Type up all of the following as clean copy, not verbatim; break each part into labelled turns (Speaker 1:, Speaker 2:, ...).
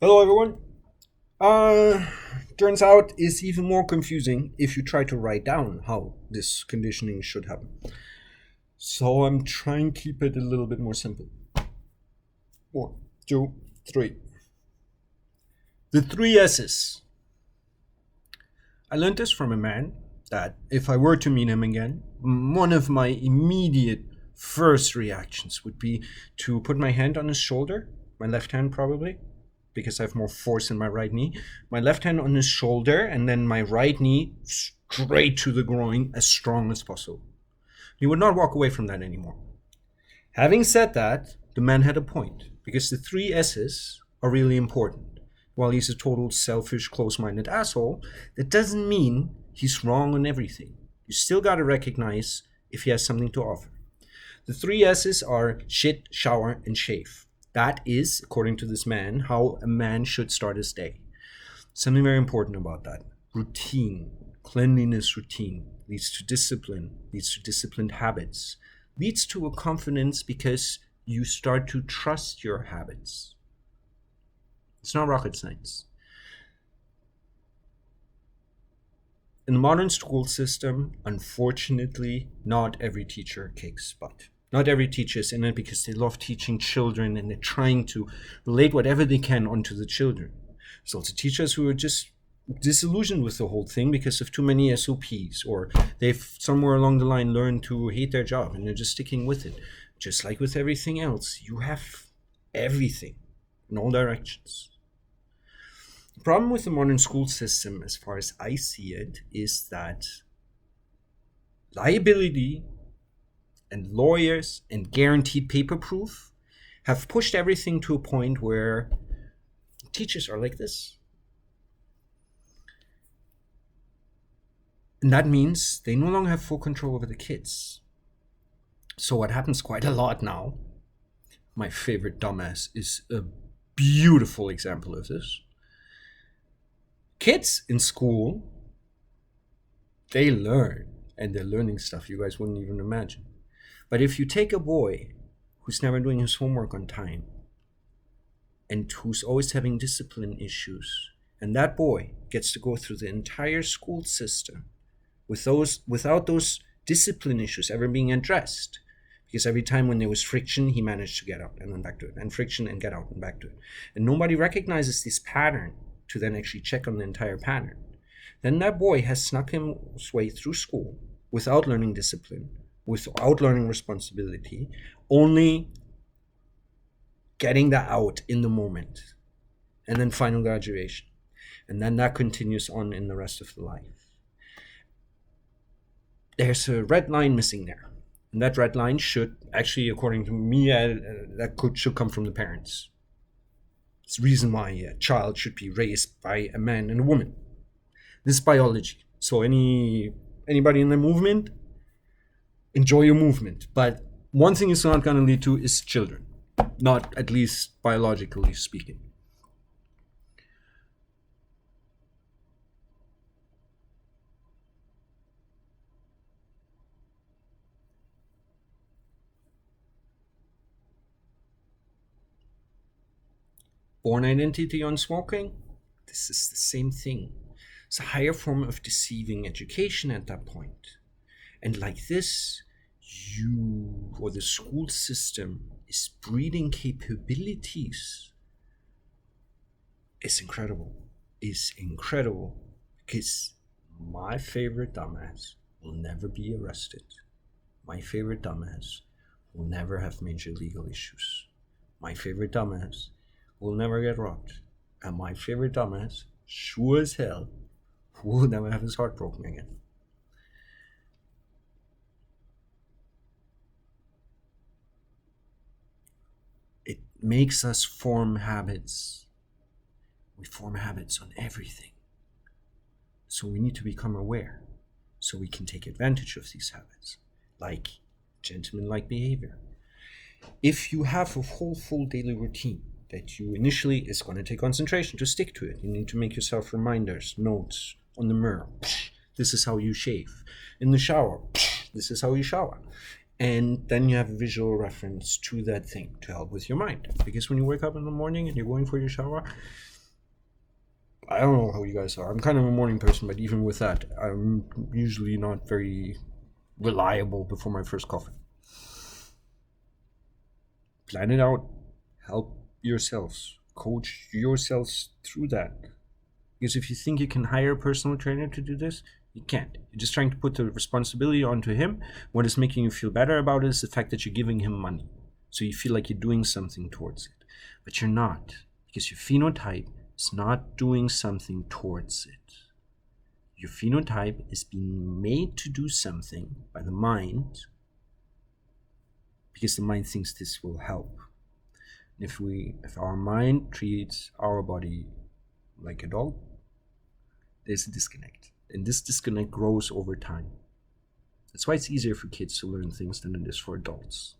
Speaker 1: Hello, everyone. Uh, Turns out it's even more confusing if you try to write down how this conditioning should happen. So I'm trying to keep it a little bit more simple. One, two, three. The three S's. I learned this from a man that if I were to meet him again, one of my immediate first reactions would be to put my hand on his shoulder, my left hand probably, because I have more force in my right knee. My left hand on his shoulder, and then my right knee straight to the groin as strong as possible. He would not walk away from that anymore. Having said that, the man had a point, because the three S's are really important. While he's a total selfish, close minded asshole, that doesn't mean he's wrong on everything. You still gotta recognize if he has something to offer. The three S's are shit, shower, and shave. That is, according to this man, how a man should start his day. Something very important about that. Routine, cleanliness routine, leads to discipline, leads to disciplined habits, leads to a confidence because you start to trust your habits. It's not rocket science. In the modern school system, unfortunately, not every teacher kicks butt. Not every teacher is in it because they love teaching children and they're trying to relate whatever they can onto the children. There's also teachers who are just disillusioned with the whole thing because of too many SOPs, or they've somewhere along the line learned to hate their job and they're just sticking with it. Just like with everything else, you have everything in all directions. The problem with the modern school system, as far as I see it, is that liability and lawyers and guaranteed paper proof have pushed everything to a point where teachers are like this. And that means they no longer have full control over the kids. So what happens quite a lot now, my favorite dumbass is a beautiful example of this. Kids in school, they learn, and they're learning stuff you guys wouldn't even imagine. But if you take a boy who's never doing his homework on time and who's always having discipline issues, and that boy gets to go through the entire school system without those discipline issues ever being addressed, because every time when there was friction, he managed to get out and then back to it, and friction and get out and back to it. And nobody recognizes this pattern to then actually check on the entire pattern. Then that boy has snuck his way through school without learning discipline, without learning responsibility, only getting that out in the moment, and then final graduation. And then that continues on in the rest of the life. There's a red line missing there. And that red line should, actually, according to me, should come from the parents. It's the reason why a child should be raised by a man and a woman. This is biology. So anybody in the movement, enjoy your movement. But one thing it's not going to lead to is children. Not at least biologically speaking. Born identity on smoking, this is the same thing. It's a higher form of deceiving education at that point. And like this, you or the school system is breeding capabilities. It's incredible. It's incredible. Because my favorite dumbass will never be arrested. My favorite dumbass will never have major legal issues. My favorite dumbass will never get robbed. And my favorite dumbass, sure as hell, will never have his heart broken again. It makes us form habits. We form habits on everything. So we need to become aware so we can take advantage of these habits, like gentleman-like behavior. If you have a whole full daily routine that you initially is going to take concentration to stick to it, you need to make yourself reminders, notes on the mirror. This is how you shave. In the shower, this is how you shower. And then you have a visual reference to that thing to help with your mind. Because when you wake up in the morning and you're going for your shower, I don't know how you guys are. I'm kind of a morning person, but even with that, I'm usually not very reliable before my first coffee. Plan it out. Help yourselves. Coach yourselves through that. Because if you think you can hire a personal trainer to do this, you can't. You're just trying to put the responsibility onto him. What is making you feel better about it is the fact that you're giving him money. So you feel like you're doing something towards it. But you're not. Because your phenotype is not doing something towards it. Your phenotype is being made to do something by the mind because the mind thinks this will help. And if our mind treats our body like a dog, there's a disconnect. And this disconnect grows over time. That's why it's easier for kids to learn things than it is for adults.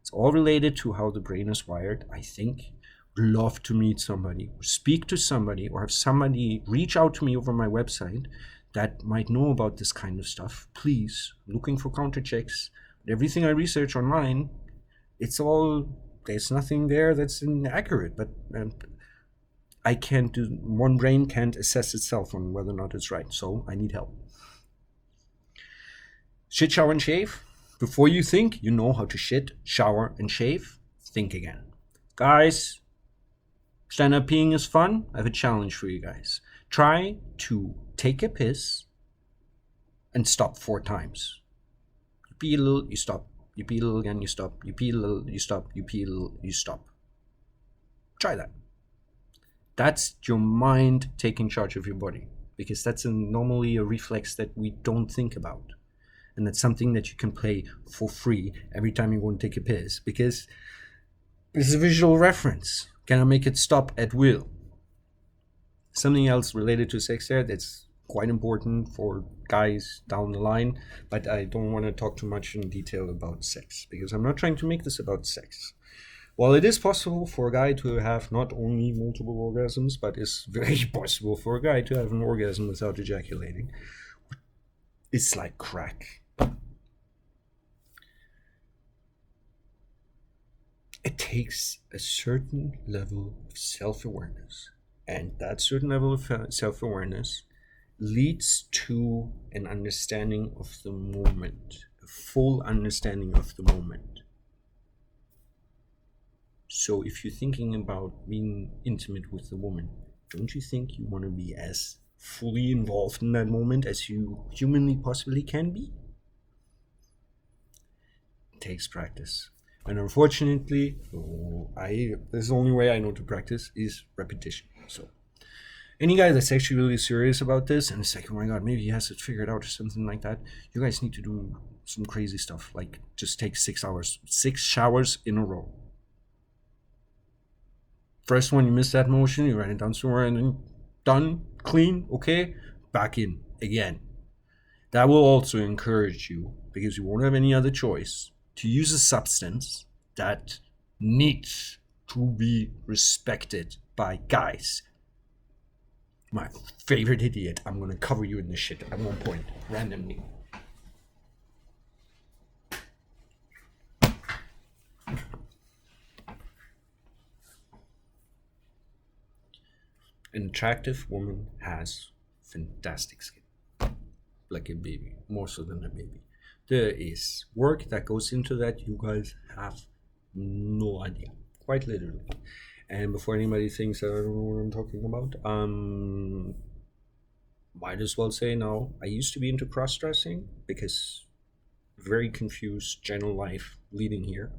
Speaker 1: It's all related to how the brain is wired, I think. Would love to meet somebody, or speak to somebody, or have somebody reach out to me over my website that might know about this kind of stuff. Please, I'm looking for counter checks. Everything I research online, it's all, there's nothing there that's inaccurate, but I can't do, one brain can't assess itself on whether or not it's right, so I need help. Shit, shower, and shave. Before you think you know how to shit, shower, and shave, think again. Guys, stand-up peeing is fun. I have a challenge for you guys. Try to take a piss and stop 4 times. You pee a little, you stop. You pee a little again, you stop. You pee a little, you stop. You pee a little, you stop. Try that. That's your mind taking charge of your body, because that's normally a reflex that we don't think about. And that's something that you can play for free every time you go and take a piss, because it's a visual reference. Can I make it stop at will? Something else related to sex there that's quite important for guys down the line, but I don't want to talk too much in detail about sex, because I'm not trying to make this about sex. While it is possible for a guy to have not only multiple orgasms, but it's very possible for a guy to have an orgasm without ejaculating, it's like crack. It takes a certain level of self-awareness, and that certain level of self-awareness leads to an understanding of the moment, a full understanding of the moment. So if you're thinking about being intimate with a woman, don't you think you want to be as fully involved in that moment as you humanly possibly can be? It takes practice. And unfortunately, this is the only way I know to practice is repetition. So any guy that's actually really serious about this and it's like, oh my god, maybe he has it figured out or something like that, you guys need to do some crazy stuff, like just take 6 showers in a row. First one, you miss that motion, you write it down somewhere, and then done, clean, okay, back in again. That will also encourage you, because you won't have any other choice, to use a substance that needs to be respected by guys. My favorite idiot, I'm gonna cover you in this shit at one point, randomly. An attractive woman has fantastic skin, like a baby, more so than a baby. There is work that goes into that. You guys have no idea, quite literally. And before anybody thinks I don't know what I'm talking about, might as well say now, I used to be into cross-dressing because very confused general life leading here.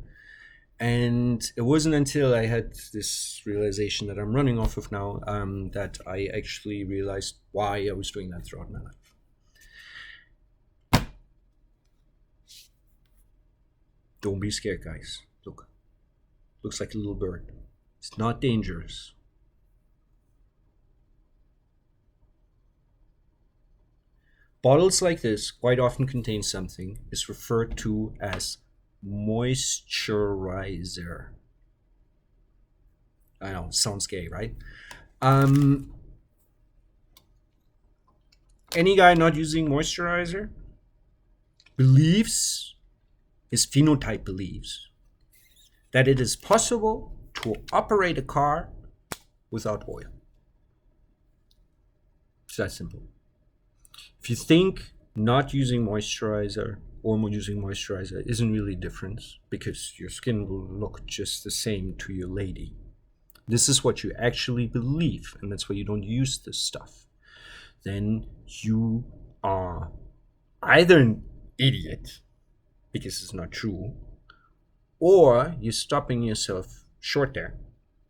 Speaker 1: And it wasn't until I had this realization that I'm running off of now that I actually realized why I was doing that throughout my life. Don't be scared, guys. Look, looks like a little bird. It's not dangerous. Bottles like this quite often contain something is referred to as moisturizer. I know, sounds gay, right? Any guy not using moisturizer believes his phenotype believes that it is possible to operate a car without oil. It's that simple. If you think not using moisturizer or using moisturizer isn't really a difference because your skin will look just the same to your lady, this is what you actually believe, and that's why you don't use this stuff, then you are either an idiot because it's not true, or you're stopping yourself short there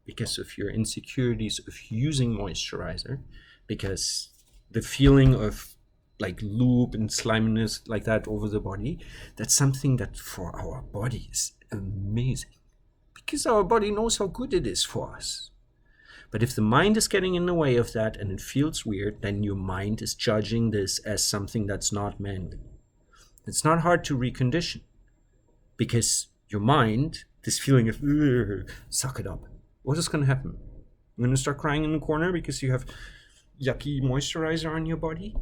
Speaker 1: because of your insecurities of using moisturizer, because the feeling of like lube and sliminess like that over the body, that's something that for our body is amazing because our body knows how good it is for us. But if the mind is getting in the way of that and it feels weird, then your mind is judging this as something that's not manly. It's not hard to recondition because your mind, this feeling of suck it up, what is going to happen? You're going to start crying in the corner because you have yucky moisturizer on your body?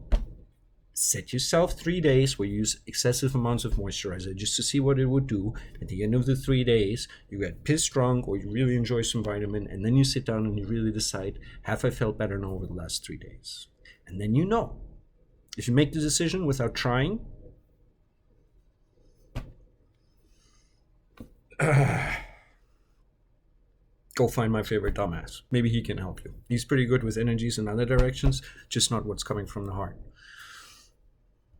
Speaker 1: Set yourself 3 days where you use excessive amounts of moisturizer just to see what it would do. At the end of the 3 days, you get pissed drunk or you really enjoy some vitamin, and then you sit down and you really decide, have I felt better now over the last 3 days? And then you know. If you make the decision without trying, go find my favorite dumbass. Maybe he can help you. He's pretty good with energies in other directions, just not what's coming from the heart.